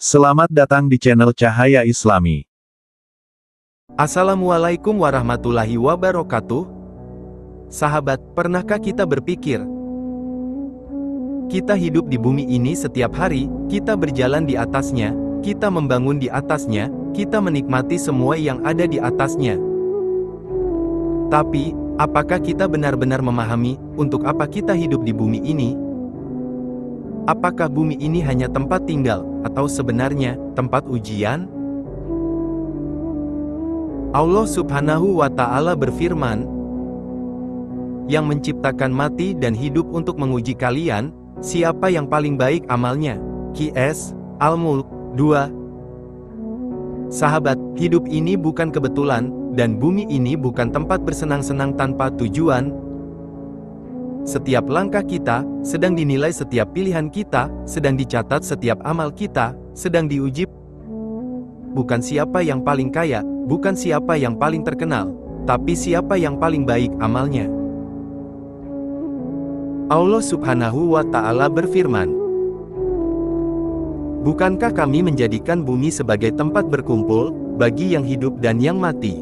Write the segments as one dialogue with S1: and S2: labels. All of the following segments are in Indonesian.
S1: Selamat datang di channel Cahaya Islami.
S2: Assalamualaikum warahmatullahi wabarakatuh. Sahabat, pernahkah kita berpikir, kita hidup di bumi ini setiap hari, kita berjalan di atasnya, kita membangun di atasnya, kita menikmati semua yang ada di atasnya. Tapi, apakah kita benar-benar memahami, untuk apa kita hidup di bumi ini? Apakah bumi ini hanya tempat tinggal, atau sebenarnya, tempat ujian? Allah Subhanahu wa Ta'ala berfirman, yang menciptakan mati dan hidup untuk menguji kalian, siapa yang paling baik amalnya? Qs. Al-Mulk 2. Sahabat, hidup ini bukan kebetulan, dan bumi ini bukan tempat bersenang-senang tanpa tujuan. Setiap langkah kita, sedang dinilai setiap pilihan kita, sedang dicatat setiap amal kita, sedang diuji. Bukan siapa yang paling kaya, bukan siapa yang paling terkenal, tapi siapa yang paling baik amalnya. Allah Subhanahu wa Ta'ala berfirman, bukankah kami menjadikan bumi sebagai tempat berkumpul, bagi yang hidup dan yang mati?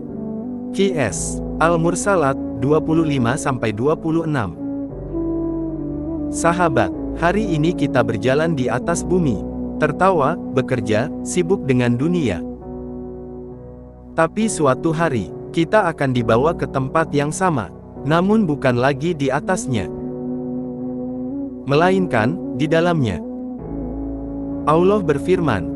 S2: Qs. Al-Mursalat 25-26. Sahabat, hari ini kita berjalan di atas bumi, tertawa, bekerja, sibuk dengan dunia. Tapi suatu hari, kita akan dibawa ke tempat yang sama, namun bukan lagi di atasnya, melainkan di dalamnya. Allah berfirman,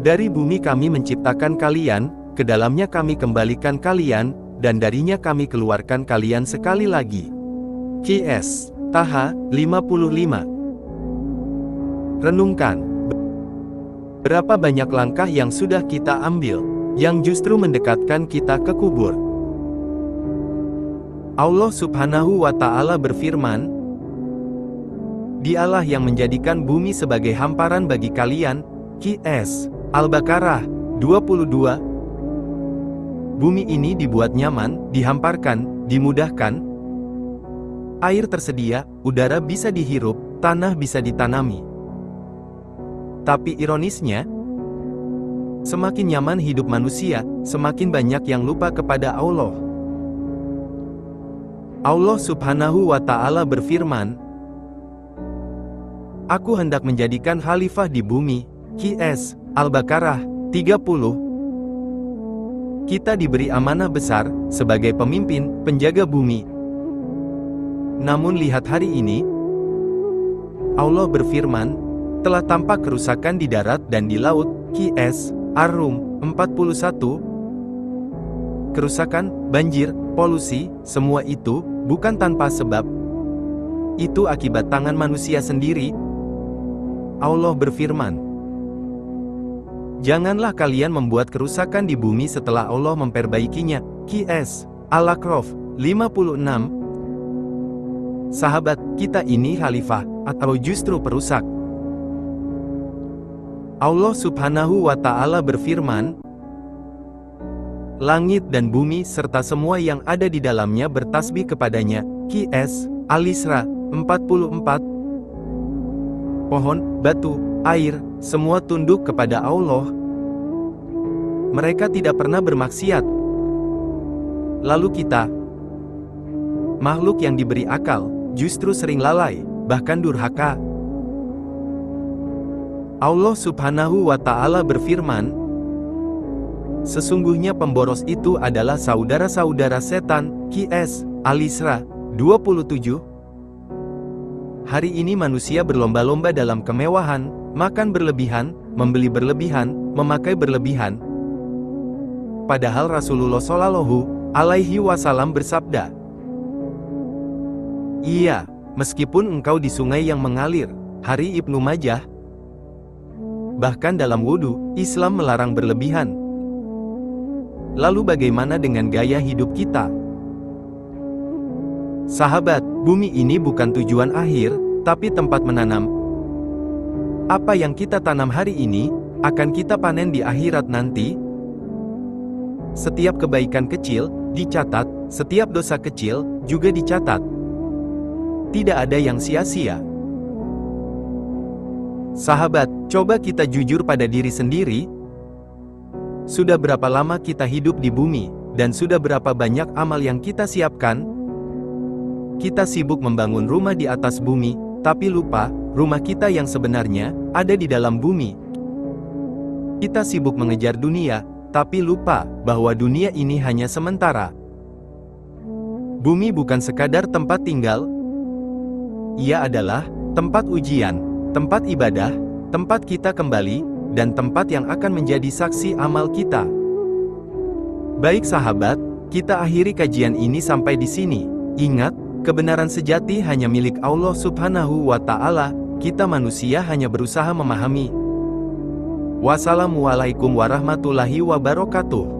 S2: dari bumi kami menciptakan kalian, ke dalamnya kami kembalikan kalian, dan darinya kami keluarkan kalian sekali lagi. Qs. Taha 55. Renungkan, berapa banyak langkah yang sudah kita ambil, yang justru mendekatkan kita ke kubur. Allah Subhanahu wa Ta'ala berfirman, Dialah yang menjadikan bumi sebagai hamparan bagi kalian. Qs. Al-Baqarah 22. Bumi ini dibuat nyaman, dihamparkan, dimudahkan. Air tersedia, udara bisa dihirup, tanah bisa ditanami. Tapi ironisnya, semakin nyaman hidup manusia, semakin banyak yang lupa kepada Allah. Allah Subhanahu wa Ta'ala berfirman, Aku hendak menjadikan khalifah di bumi. Qs. Al-Baqarah 30. Kita diberi amanah besar, sebagai pemimpin, penjaga bumi. Namun lihat hari ini, Allah berfirman, telah tampak kerusakan di darat dan di laut. Qs. Ar-Rum 41. Kerusakan, banjir, polusi, semua itu, bukan tanpa sebab. Itu akibat tangan manusia sendiri. Allah berfirman, janganlah kalian membuat kerusakan di bumi setelah Allah memperbaikinya. Qs. Al-A'raf 56. Sahabat, kita ini khalifah, atau justru perusak? Allah Subhanahu wa Ta'ala berfirman, langit dan bumi serta semua yang ada di dalamnya bertasbih kepadanya. Qs. Al-Isra 44. Pohon, batu, air, semua tunduk kepada Allah. Mereka tidak pernah bermaksiat. Lalu kita, makhluk yang diberi akal, justru sering lalai, bahkan durhaka. Allah Subhanahu wa Ta'ala berfirman, sesungguhnya pemboros itu adalah saudara-saudara setan. Qs. Al-Isra 27. Hari ini manusia berlomba-lomba dalam kemewahan, makan berlebihan, membeli berlebihan, memakai berlebihan. Padahal Rasulullah Shallallahu alaihi wasallam bersabda, iya, meskipun engkau di sungai yang mengalir. Hari Ibnu Majah. Bahkan dalam wudhu, Islam melarang berlebihan. Lalu bagaimana dengan gaya hidup kita? Sahabat, bumi ini bukan tujuan akhir, tapi tempat menanam. Apa yang kita tanam hari ini, akan kita panen di akhirat nanti. Setiap kebaikan kecil, dicatat, setiap dosa kecil, juga dicatat. Tidak ada yang sia-sia. Sahabat, coba kita jujur pada diri sendiri. Sudah berapa lama kita hidup di bumi, dan sudah berapa banyak amal yang kita siapkan? Kita sibuk membangun rumah di atas bumi, tapi lupa, rumah kita yang sebenarnya ada di dalam bumi. Kita sibuk mengejar dunia, tapi lupa bahwa dunia ini hanya sementara. Bumi bukan sekadar tempat tinggal. Ia adalah tempat ujian, tempat ibadah, tempat kita kembali, dan tempat yang akan menjadi saksi amal kita. Baik sahabat, kita akhiri kajian ini sampai di sini. Ingat, kebenaran sejati hanya milik Allah Subhanahu wa Ta'ala, kita manusia hanya berusaha memahami. Wassalamualaikum warahmatullahi wabarakatuh.